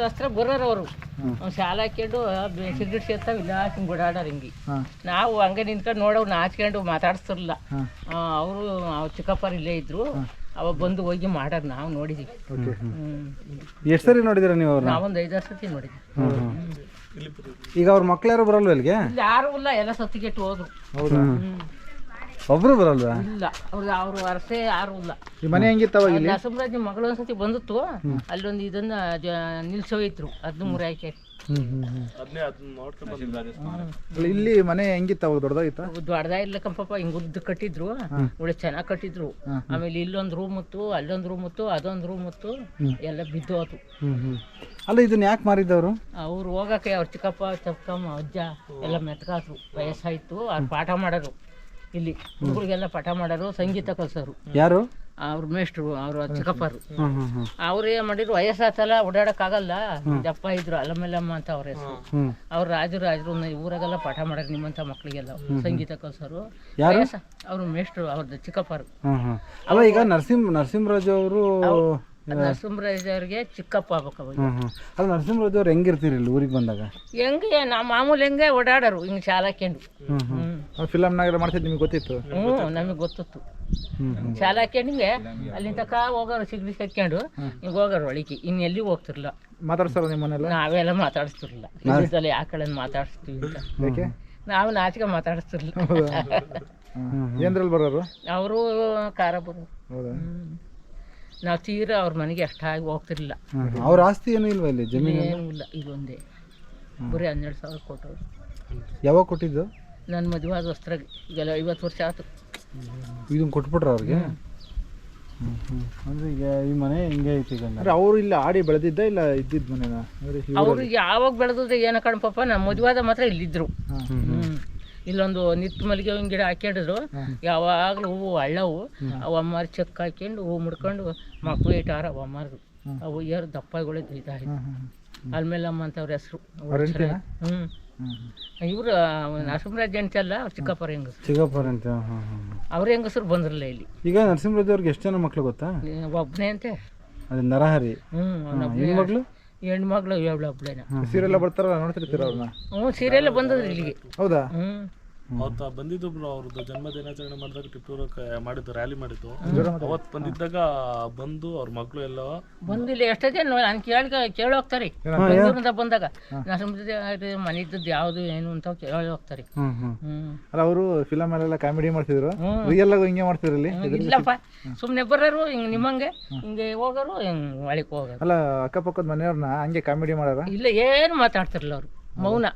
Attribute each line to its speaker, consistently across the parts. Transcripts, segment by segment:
Speaker 1: ಹತ್ರ ಬರೋರು ಅವರು ಶಾಲೆ ಹಾಕ್ಕೊಂಡು ಸಿಗರೇಟ್ ಸೇರ್ತಾವ ಇಲ್ಲ ಹಿಂಗೆ ಓಡಾಡೋರು ಹಿಂಗೆ ನಾವು ಹಂಗೆ ನಿಂತ್ಕೊಂಡು ನೋಡೋರು ನಾಚ್ಕೊಂಡು ಮಾತಾಡಿಸ್ತಿರ್ಲಿಲ್ಲ. ಅವರು ಚಿಕ್ಕಪ್ಪರು ಇಲ್ಲೇ ಇದ್ರು, ಅವಾಗ ಬಂದು ಹೋಗಿ ಮಾಡೋರು ನಾವು ನೋಡಿದ್ವಿ.
Speaker 2: ಎಷ್ಟು ಸರಿ ನೋಡಿದಿರ ನೀವು?
Speaker 1: ನಾವೊಂದು 5-6 ಸತಿ ನೋಡಿದ್ವಿ.
Speaker 2: ಈಗ ಅವ್ರ ಮಕ್ಳು ಯಾರು ಬರಲ್ವ ಇಲ್ಲಿಗೆ?
Speaker 1: ಯಾರು ಇಲ್ಲ, ಎಲ್ಲ ಸತ್ತಿಗೆಟ್ಟು ಹೋದ್ರು.
Speaker 2: ಒಬ್ರು ಬರಲ್ವಾ?
Speaker 1: ಇಲ್ಲ, ಅವ್ರ ವರ್ಷೆ ಯಾರು ಇಲ್ಲ.
Speaker 2: ಈ ಮನೆ ಹೆಂಗಿತ್ತವ?
Speaker 1: ನರಸಿಂಹರಾಜ್ ಮಗಳು ಒಂದ್ಸತಿ ಬಂದಿತ್ತು, ಅಲ್ಲೊಂದು ಇದನ್ನ ನಿಲ್ಸೋಯ್ತ್ರು, ಅದನ್ನ ಮುರಾಯ್ಕೆ.
Speaker 2: ಇಲ್ಲಿ ಮನೆ ಹೆಂಗಿತ್ತವ? ದೊಡ್ಡದಾಗಿತ್ತ?
Speaker 1: ದೊಡ್ಡದ ಇಲ್ಲ ಕಂಪಪ್ಪ, ಹಿಂಗ್ ಉದ್ದ ಕಟ್ಟಿದ್ರು, ಒಳ್ಳೆ ಚೆನ್ನಾಗಿ ಕಟ್ಟಿದ್ರು. ಆಮೇಲೆ ಇಲ್ಲೊಂದು ರೂಮ್ ಇತ್ತು, ಅಲ್ಲೊಂದು ರೂಮ್ ಇತ್ತು, ಅದೊಂದು ರೂಮ್ ಇತ್ತು, ಎಲ್ಲ ಬಿದ್ದು ಹೋತು.
Speaker 2: ಅಲ್ಲ ಇದನ್ನ ಯಾಕೆ ಮಾರಿದವರು?
Speaker 1: ಅವ್ರು ಹೋಗಕ್ಕೆ ಅವ್ರ ಚಿಕ್ಕಮ್ಮ ಅಜ್ಜ ಎಲ್ಲ ಮೆತ್ಕಾದ್ರು, ವಯಸ್ಸಾಯ್ತು. ಅವ್ರು ಪಾಠ ಮಾಡೋರು, ಇಲ್ಲಿ ಹುಡುಗರಿಗೆಲ್ಲ ಪಾಠ ಮಾಡೋರು, ಸಂಗೀತ ಕಲ್ಸೋರು.
Speaker 2: ಯಾರು?
Speaker 1: ಅವ್ರ ಮೇಷ್ಟ್ರು, ಅವ್ರ ಚಿಕ್ಕಪ್ಪರು. ಅವ್ರು ಏನ್ ಮಾಡಿದ್ರು, ವಯಸ್ಸಾತಲ್ಲ ಓಡಾಡಕ್ಕಾಗಲ್ಲ, ದಪ್ಪ ಇದ್ರು, ಅಲ್ಲಮೆಲ್ಲಮ್ಮ ಅಂತ ಅವ್ರ ಹೆಸರು. ಅವ್ರು ರಾಜರು ಊರಾಗೆಲ್ಲ ಪಾಠ ಮಾಡೋರು, ನಿಮ್ಮಂತ ಮಕ್ಳಿಗೆಲ್ಲ ಸಂಗೀತ ಕಲ್ಸೋರು. ಅವ್ರ ಮೇಷ್ಟ್ರು, ಅವ್ರದ್ದು ಚಿಕ್ಕಪ್ಪರು.
Speaker 2: ಅಲ್ಲ ಈಗ ನರಸಿಂಹರಾಜು ಅವರು
Speaker 1: ನರಸಿಂಹರಾಜ್ ಅವ್ರಿಗೆ ಚಿಕ್ಕಪ್ಪ ಆಗ್ಬೇಕು.
Speaker 2: ಅಲ್ಲ ನರಸಿಂಹರಾಜ್ ಅವ್ರು ಹೆಂಗಿರ್ತೀರಿ ಇಲ್ಲಿ ಊರಿಗೆ ಬಂದಾಗ?
Speaker 1: ಹೆಂಗೆ ನಾ ಮಾಮೂಲಿ ಹೆಂಗೆ ಓಡಾಡೋರು, ಹಿಂಗೆ ಶಾಲೆ ಹಾಕ್ಯಂಡು.
Speaker 2: ಫಿಲಮ್ನಾಗೆಲ್ಲ ಮಾಡ್ತಿದ್ದು ನಿಮ್ಗೆ ಗೊತ್ತಿತ್ತು?
Speaker 1: ನಮಗೆ ಗೊತ್ತಿತ್ತು. ಶಾಲೆ ಹಾಕ್ಯಂಡು ಹಿಂಗೆ ಅಲ್ಲಿ ತಕ ಹೋಗೋರು, ಸಿಗಡಿ ಹಾಕ್ಯಂಡು ಹಿಂಗೆ ಹೋಗೋರು ಒಳಗೆ, ಎಲ್ಲಿ ಹೋಗ್ತಿರ್ಲಿಲ್ಲ.
Speaker 2: ಮಾತಾಡ್ತಾರ ನಿಮ್ಮನ್ನೆಲ್ಲ? ನಾವೆಲ್ಲ
Speaker 1: ಮಾತಾಡಿಸ್ತಿರ್ಲಿಲ್ಲ, ಇದರಲ್ಲಿ ಆ ಕಡೆ ಮಾತಾಡಿಸ್ತೀವಿ ಅಂತ ನಾವು ನಾಚಿಕೆ ಮಾತಾಡಿಸ್ತಿರ್ಲಿಲ್ಲ.
Speaker 2: ಏನ್ರಲ್ಲಿ ಬರೋರು
Speaker 1: ಅವರು? ಕಾರ ಬರೋರು. ನಾವು ತೀರಾ ಅವ್ರ ಮನೆಗೆ ಅಷ್ಟಾಗಿ ಹೋಗ್ತಿರ್ಲಿಲ್ಲ.
Speaker 2: ಅವ್ರ ಆಸ್ತಿ ಏನು ಇಲ್ವಾ ಇಲ್ಲಿ? ಜಮೀನು
Speaker 1: ಏನೂ ಇಲ್ಲ, ಇದೊಂದೇ. ಬರೀ 12,000 ಕೊಟ್ಟರು.
Speaker 2: ಯಾವಾಗ ಕೊಟ್ಟಿದ್ದು?
Speaker 1: ನನ್ನ ಮದುವೆ ಆದ ಹೊಸ್ತ್ರಾಗ, ಈಗೆಲ್ಲ 50 ವರ್ಷ ಆಯ್ತು.
Speaker 2: ಇದನ್ನ ಕೊಟ್ಬಿಟ್ರ ಅವ್ರಿಗೆ? ಅಂದ್ರೆ ಈಗ ಈ ಮನೆ ಹಿಂಗೆ ಐತಿ ಈಗ. ಅವ್ರು ಇಲ್ಲಿ ಆಡಿ ಬೆಳೆದಿದ್ದ ಇಲ್ಲ ಇದ್ದಿದ್ದ ಮನೆನಾ?
Speaker 1: ಅವ್ರಿಗೆ ಯಾವಾಗ ಬೆಳೆದ್ರೆ ಏನೋ ಕಣಪ್ಪ, ನಮ್ಮ ಮದುವೆ ಆದ ಮಾತ್ರ ಇಲ್ಲಿದ್ರು. ಇಲ್ಲೊಂದು ನಿತ್ತು ಮಲ್ಲಿಗೆ ಹೂವಿನ ಗಿಡ ಹಾಕ್ಯಂಡಿದ್ರು, ಯಾವಾಗಲೂ ಹೂವು ಹಳ್ಳವು, ಅವು ಅಮ್ಮಾರು ಚೆಕ್ ಹಾಕ್ಯಂಡು ಹೂವು ಮುಡ್ಕೊಂಡು ಮಕ್ಕಳು ಇಟ್ಟಾರ. ಅವು ಅಮ್ಮಾರ್ದು ಅವು ಏರು ದಪ್ಪಗಳು ಇದಾಯಿತು. ಅಲ್ಮೇಲಮ್ಮ ಅಂತ ಅವ್ರ ಹೆಸರು. ಇವರು ನರಸಿಂಹರಾಜ್ ಹೆಂಡತಿ ಅಲ್ಲ, ಅವ್ರ ಚಿಕ್ಕಪ್ಪರ ಹೆಂಗಸರು.
Speaker 2: ಚಿಕ್ಕಪ್ಪರ ಅಂತ
Speaker 1: ಅವ್ರ ಹೆಂಗಸರು ಬಂದ್ರಲ್ಲ ಇಲ್ಲಿ.
Speaker 2: ಈಗ ನರಸಿಂಹರಾಜ್ ಅವ್ರಿಗೆ ಎಷ್ಟು ಜನ ಮಕ್ಳು ಗೊತ್ತಾ?
Speaker 1: ಒಬ್ಬನೇ ಅಂತೆ.
Speaker 2: ಅದೇ ನರಹರಿ. ಹೆಣ್ಮಕ್ಳು?
Speaker 1: ಹೆಣ್ಮಕ್ಳು 7 ಒಬ್ಳೇನ.
Speaker 2: ಸೀರೆಲ್ಲ ಬರ್ತಾರಲ್ಲ, ನೋಡ್ತಿರ್ತೀರ ಅವ್ರನ್ನ?
Speaker 1: ಸೀರೆಲ್ಲ ಬಂದದ್ರಿ ಇಲ್ಲಿಗೆ.
Speaker 2: ಹೌದಾ?
Speaker 3: ಅವತ್ತ ಬಂದಿದ್ದು ಅವ್ರದ್ದು ಜನ್ಮ ದಿನಾಚರಣೆ ಮಾಡಿದಾಗ ಟಿಪ್ಪೂರಕ್ಕೆ ಮಾಡಿದ್ದು, ರ್ಯಾಲಿ ಮಾಡಿದ್ದು. ಅವತ್ತು ಬಂದಿದ್ದಾಗ ಬಂದು ಅವ್ರ ಮಗಳು ಎಲ್ಲ
Speaker 1: ಬಂದಿಲ್ಲ. ಎಷ್ಟೋ ಜನ ನಾನು ಕೇಳೋಗ್ತಾರೆ ಬೆಂಗಳೂರಿಂದ ಬಂದಾಗ, ಮನೆ ಇದ್ದದ್ದು ಯಾವ್ದು ಏನು ಅಂತ ಕೇಳಿ ಹೋಗ್ತಾರೆ.
Speaker 2: ಅಲ್ಲ ಅವರು ಫಿಲಮ್ ಅಲ್ಲೆಲ್ಲ ಕಾಮಿಡಿ ಮಾಡ್ತಿದ್ರು, ರಿಯಲ್ ಆಗಿ ಹಿಂಗೆ ಮಾಡ್ತಿದ್ರಲ್ಲಿ?
Speaker 1: ಇಲ್ಲಪ್ಪ, ಸುಮ್ಮನೆ ಬರೋರು ಹಿಂಗೆ ನಿಮ್ಮಂಗೆ ಹಿಂಗೆ ಹೋಗೋರು, ಹಿಂಗೆ ಒಳಗೆ ಹೋಗೋರು.
Speaker 2: ಅಲ್ಲ ಅಕ್ಕಪಕ್ಕದ ಮನೆಯವ್ರನ್ನ ಹಂಗೆ ಕಾಮಿಡಿ ಮಾಡಾರ?
Speaker 1: ಇಲ್ಲ, ಏನು ಮಾತಾಡ್ತಿರಲ್ಲ ಅವರು, ಮೌನ.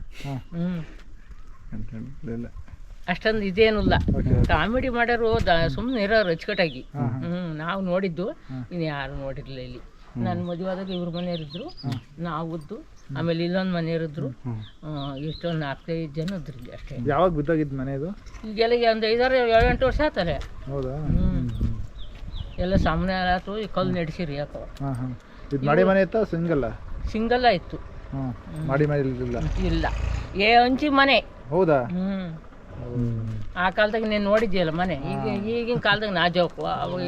Speaker 2: ಇಲ್ಲ
Speaker 1: ಅಷ್ಟೊಂದು ಇದೇನಿಲ್ಲ. ಕಾಮಿಡಿ ಮಾಡೋರು ಸುಮ್ಮನೆ ಇರೋರು ಅಚ್ಚುಕಟ್ಟಾಗಿ. ನಾವು ನೋಡಿದ್ದು, ಇನ್ನು ಯಾರು ನೋಡಿರಲಿಲ್ಲ ಇಲ್ಲಿ. ನನ್ನ ಮದುವೆ ಆದಾಗ ಇವ್ರ ಮನೆಯವರಿದ್ರು, ನಾವುದ್ದು, ಆಮೇಲೆ ಇಲ್ಲೊಂದು ಮನೆಯವರಿದ್ರು. ಇಷ್ಟೊಂದು 4-5 ಜನ ಇದ್ರು ಇಲ್ಲಿ ಅಷ್ಟೇ.
Speaker 2: ಯಾವಾಗ ಬಿದ್ದಾಗಿದ್ದು ಮನೆ ಇದು?
Speaker 1: ಈಗೆಲ್ಲ ಒಂದು 5-7-8 ವರ್ಷ ಆತಾರೆ.
Speaker 2: ಹೌದಾ?
Speaker 1: ಎಲ್ಲ ಸಾಮಾನ್ಯ ಆಯ್ತು, ಈ ಕಲ್ಲು ನಡೆಸಿರಿ ಯಾಕೋ.
Speaker 2: ಮಾಡಿ ಮನೆ ಇತ್ತ?
Speaker 1: ಸಿಂಗಲ್ ಆಯ್ತು.
Speaker 2: ಮಾಡಿ ಮನೆ
Speaker 1: ಇಲ್ಲ, ಹಂಚಿ ಮನೆ.
Speaker 2: ಹೌದಾ?
Speaker 1: ಆ ಕಾಲದಾಗ ನೀನು ನೋಡಿದ್ಯಲ್ಲ ಮನೆ. ಈಗಿನ ಕಾಲದಾಗ ನಾಜೋಕು ಅವಾಗ.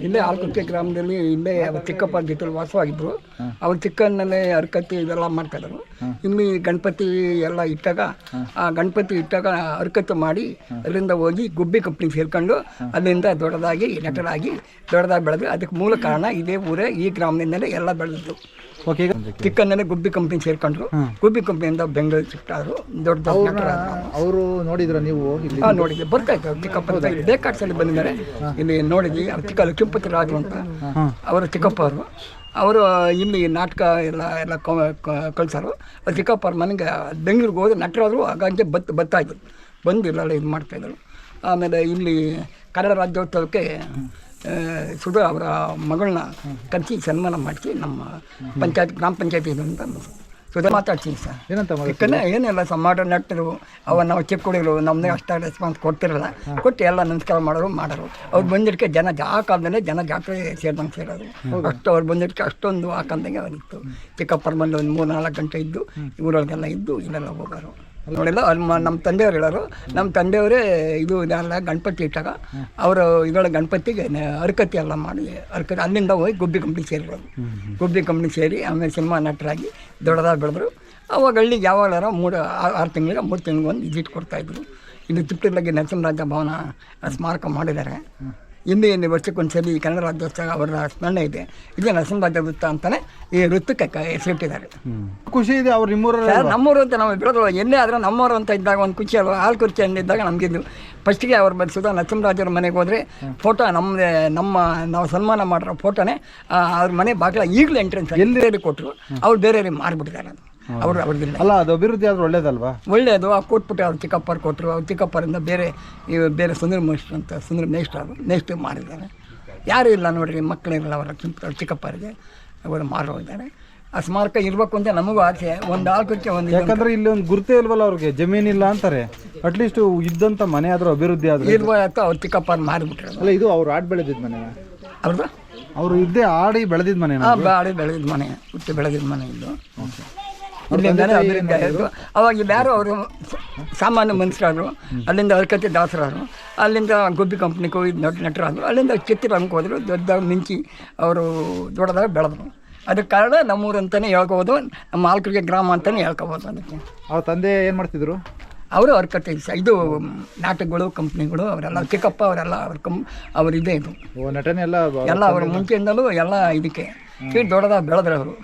Speaker 4: ಇಲ್ಲೇ ಆಲ್ಕುಕ್ಕೆ ಗ್ರಾಮದಲ್ಲಿ ಇಲ್ಲೇ ಅವ್ರ ಚಿಕ್ಕಪ್ಪ ಜೊತೆ ವಾಸವಾಗಿದ್ದರು. ಅವ್ರ ಚಿಕ್ಕಣ್ಣನೇ ಹರಕತ್ತಿ ಇವೆಲ್ಲ ಮಾಡ್ತಾಯಿದ್ರು. ಇಲ್ಲಿ ಗಣಪತಿ ಎಲ್ಲ ಇಟ್ಟಾಗ, ಆ ಗಣಪತಿ ಇಟ್ಟಾಗ ಹರಕತ್ತು ಮಾಡಿ ಅಲ್ಲಿಂದ ಹೋಗಿ ಗುಬ್ಬಿ ಕಂಪ್ನಿ ಸೇರ್ಕೊಂಡು ಅಲ್ಲಿಂದ ದೊಡ್ಡದಾಗಿ ನಟರಾಗಿ ದೊಡ್ಡದಾಗಿ ಬೆಳೆದು, ಅದಕ್ಕೆ ಮೂಲ ಕಾರಣ ಇದೇ ಊರೇ, ಈ ಗ್ರಾಮದಿಂದಲೇ ಎಲ್ಲ ಬೆಳೆದಿದ್ದು. ಚಿಕ್ಕಣ್ಣನೇ ಗುಬ್ಬಿ ಕಂಪ್ನಿ ಸೇರ್ಕೊಂಡ್ರು. ಗುಬ್ಬಿ ಕಂಪ್ನಿಯಿಂದ ಬೆಂಗಳೂರು ಸಿಕ್ಟಾರು, ದೊಡ್ಡ
Speaker 2: ಅವರು ನೋಡಿದ್ರ ನೀವು?
Speaker 4: ನೋಡಿದ್ವಿ, ಬರ್ತಾ ಇತ್ತು ಚಿಕ್ಕಪ್ಪ. ಬೇಕಾಡ್ಸಲ್ಲಿ ಬಂದಿದ್ದಾರೆ, ಇಲ್ಲಿ ನೋಡಿದ್ವಿ. ಚಿಕ್ಕ ಲಕ್ಷ್ಮೀಪತಿ ರಾಜು ಅಂತ ಅವರ ಚಿಕ್ಕಪ್ಪ ಅವರು ಇಲ್ಲಿ ನಾಟಕ ಎಲ್ಲ ಕಳ್ಸೋರು. ಚಿಕ್ಕಪ್ಪ ಅವ್ರ ಮನೆಗೆ ಬೆಂಗಳೂರಿಗೆ ಹೋದ್ರೆ ನಟರಾದ್ರು, ಹಾಗಾಗಿ ಬರ್ತಾಯಿದ್ರು, ಬಂದು ಇಲ್ಲೆಲ್ಲ ಇದು ಮಾಡ್ತಾಯಿದ್ರು. ಆಮೇಲೆ ಇಲ್ಲಿ ಕನ್ನಡ ರಾಜ್ಯೋತ್ಸವಕ್ಕೆ ಸುಧಾ ಅವರ ಮಗಳನ್ನ ಕರೆಸಿ ಸನ್ಮಾನ ಮಾಡಿಸಿ ನಮ್ಮ ಗ್ರಾಮ ಪಂಚಾಯತಿ ಅಂತ ಸುಧಾ ಮಾತಾಡ್ತೀನಿ ಸರ್. ಚಿಕ್ಕನೇ ಏನೆಲ್ಲ ಸಮಾಟ ನಟ್ಟರು, ನಾವು ಚಿಕ್ಕ ಹುಡುಗರು, ನಮ್ಮದೇ ಅಷ್ಟು ರೆಸ್ಪಾನ್ಸ್ ಕೊಡ್ತಿರಲ್ಲ, ಕೊಟ್ಟು ಎಲ್ಲ ನಮಸ್ಕಾರ ಮಾಡೋರು. ಅವ್ರು ಬಂದಿದ್ದಕ್ಕೆ ಜನ ಆ ಕಾಲದಲ್ಲೇ ಜನ ಜಾತ್ರೆ ಸೇರಿದಂಗೆ ಸೇರೋರು. ಅಷ್ಟು ಅವ್ರು ಬಂದಿದ್ದಕ್ಕೆ ಅಷ್ಟೊಂದು ಆ ಕಾಲದಾಗೆ ಅವರಿತ್ತು. ಚಿಕ್ಕಪ್ಪರ ಬಂದು ಒಂದು 3-4 ಗಂಟೆ ಇದ್ದು ಊರೊಳಗೆಲ್ಲ ಇದ್ದು ಇಲ್ಲೆಲ್ಲ ಹೋಗೋರು. ನೋಡಿಲ್ಲ ಅಲ್ಲಿ ನಮ್ಮ ತಂದೆಯವ್ರು ಹೇಳೋರು. ನಮ್ಮ ತಂದೆಯವರೇ ಇದು ಇದೆಲ್ಲ ಗಣಪತಿ ಇಟ್ಟಾಗ ಅವರು ಇದೊಳಗೆ ಗಣಪತಿಗೆ ಅರಕತಿ ಎಲ್ಲ ಮಾಡಿ ಅಲ್ಲಿಂದ ಹೋಗಿ ಗುಬ್ಬಿ ಕಂಪ್ನಿ ಸೇರಿರೋದು. ಗುಬ್ಬಿ ಕಂಪ್ನಿ ಸೇರಿ ಆಮೇಲೆ ಸಿನಿಮಾ ನಟರಾಗಿ ದೊಡ್ಡದಾಗಿ ಬೆಳೆದ್ರು. ಅವಾಗ ಹಳ್ಳಿಗೆ ಯಾವಾಗಾರ 6 ತಿಂಗಳಿಗೆ 3 ತಿಂಗಳಿಗೆ ಒಂದು ವಿಸಿಟ್ ಕೊಡ್ತಾಯಿದ್ರು. ಇದು ತಿಪ್ಟೂರಲ್ಲಿ ನರಸಿಂಹರಾಜ ಭವನ ಸ್ಮಾರಕ ಮಾಡಿದ್ದಾರೆ. ಹಿಂದೆ ವರ್ಷಕ್ಕೊಂದ್ಸಲಿ ಕನ್ನಡ ರಾಜ್ಯೋತ್ಸವ ಅವರ ಸ್ಮರಣೆ ಇದೆ. ಇದು ನರಸಿಂಹರಾಜ ವೃತ್ತ ಅಂತಲೇ ಈ ವೃತ್ತಕ್ಕೆ ಹೆಸರಿಟ್ಟಿದ್ದಾರೆ.
Speaker 2: ಖುಷಿ ಇದೆ ಅವ್ರು ನಿಮ್ಮೂರ
Speaker 4: ನಮ್ಮೂರು ಅಂತ ನಾವು ಬೆಳೆದ್ರು ಎಲ್ಲೇ ಆದರೆ ನಮ್ಮೂರು ಅಂತ ಇದ್ದಾಗ ಒಂದು ಖುಷಿ ಅಲ್ವ. ಹಾಲು ಕುರ್ಚಿ ಅಂದಿದ್ದಾಗ ನಮಗಿದ್ದು ಫಸ್ಟಿಗೆ ಅವ್ರು ಬರೆಸೋದು ನರಸಿಂಹರಾಜರ ಮನೆಗೆ ಹೋದರೆ ಫೋಟೋ ನಾವು ಸನ್ಮಾನ ಮಾಡಿರೋ ಫೋಟೋನೇ ಅವ್ರ ಮನೆ ಬಾಗಿಲ ಈಗಲೂ ಎಂಟ್ರೆನ್ಸ್ ಎಲ್ಲೇ ಕೊಟ್ಟರು. ಅವ್ರು ಬೇರೆಯವ್ರಿಗೆ ಮಾರಿಬಿಟ್ಟಿದ್ದಾರೆ. ಅದು ಅವ್ರದ್ದಿಲ್ಲ
Speaker 2: ಅಲ್ಲ, ಅದು ಅಭಿವೃದ್ಧಿ ಆದ್ರೆ ಒಳ್ಳೇದಲ್ವಾ?
Speaker 4: ಒಳ್ಳೆಯದು. ಕೊಟ್ಬಿಟ್ಟು ಅವ್ರು ಚಿಕ್ಕಪ್ಪರು ಕೊಟ್ಟರು. ಅವ್ರು ಚಿಕ್ಕಪ್ಪರಿಂದ ಬೇರೆ ಸುಂದರ ಮೇಷ್ಟ್ರು ಮಾಡಿದ್ದಾರೆ. ಯಾರೂ ಇಲ್ಲ ನೋಡಿರಿ, ಮಕ್ಕಳಿರಲ್ಲ ಅವರ ಚಿಕ್ಕಪ್ಪರಿಗೆ ಅವರು ಮಾರು ಹೋಗಿದ್ದಾರೆ. ಆ ಸ್ಮಾರಕ ಇರಬೇಕು ಅಂತ ನಮಗೂ ಆಸೆ. ಒಂದು ಆಲ್ಕಕ್ಕೆ ಒಂದು
Speaker 2: ಯಾಕಂದ್ರೆ ಇಲ್ಲಿ ಒಂದು ಗುರುತೇ ಇಲ್ವಲ್ಲ ಅವ್ರಿಗೆ, ಜಮೀನಿಲ್ಲ ಅಂತಾರೆ. ಅಟ್ಲೀಸ್ಟ್ ಇದ್ದಂಥ ಮನೆ ಆದರೂ ಅಭಿವೃದ್ಧಿ ಆದ್ರೆ
Speaker 4: ಇರುವ ಅವ್ರು ಚಿಕ್ಕಪ್ಪರು ಮಾರಿಬಿಟ್ರು.
Speaker 2: ಅಲ್ಲ, ಇದು ಅವ್ರು ಆಡಿ ಬೆಳೆದಿದ್ದ ಮನೆ,
Speaker 4: ಅವ್ರದ್ದು
Speaker 2: ಅವರು ಇದ್ದೇ ಆಡಿ ಬೆಳೆದಿದ್ದ ಮನೆ,
Speaker 4: ಆಡಿ ಬೆಳೆದಿದ್ದ ಮನೆ, ಹುಟ್ಟಿ ಬೆಳೆದಿದ್ದ ಮನೆ ಇದು. ಇಲ್ಲಿಂದಾನೆ ಅಭಿವೃದ್ಧಿ ಆಯಿತು. ಅವಾಗ ಯಾರು ಅವರು ಸಾಮಾನ್ಯ ಮನುಷ್ಯರಾದರು. ಅಲ್ಲಿಂದ ಅರ್ಕತಿ ದಾಸರಾದರು. ಅಲ್ಲಿಂದ ಗುಬ್ಬಿ ಕಂಪ್ನಿಗೆ ಹೋಗಿ ನಟರಾದರು. ಅಲ್ಲಿಂದ ಚಿತ್ರರಂಗಕ್ಕೆ ಹೋದರು. ದೊಡ್ಡದಾಗಿ ಮಿಂಚಿ ಅವರು ದೊಡ್ಡದಾಗಿ ಬೆಳೆದ್ರು. ಅದಕ್ಕೆ ಕಾರಣ ನಮ್ಮೂರು ಅಂತಲೇ ಹೇಳ್ಕೋಬೋದು, ನಮ್ಮ ಆಲ್ಕರಿಗೆ ಗ್ರಾಮ ಅಂತಲೇ ಹೇಳ್ಕೋಬೋದು. ಅದಕ್ಕೆ
Speaker 2: ಅವ್ರ ತಂದೆ ಏನು ಮಾಡ್ತಿದ್ರು?
Speaker 4: ಅವರು ಅರ್ಕತಿ ಇದು ನಾಟಕಗಳು ಕಂಪ್ನಿಗಳು ಅವರೆಲ್ಲ ಚಿಕ್ಕಪ್ಪ ಅವರೆಲ್ಲ ಅವ್ರ ಇದೆ ಇದು
Speaker 2: ನಟನೆ ಎಲ್ಲ
Speaker 4: ಅವ್ರ ಮುಂಚೆಯಿಂದಲೂ ಎಲ್ಲ ಇದಕ್ಕೆ ದೊಡ್ಡದಾಗಿ ಬೆಳೆದ್ರು ಅವರು.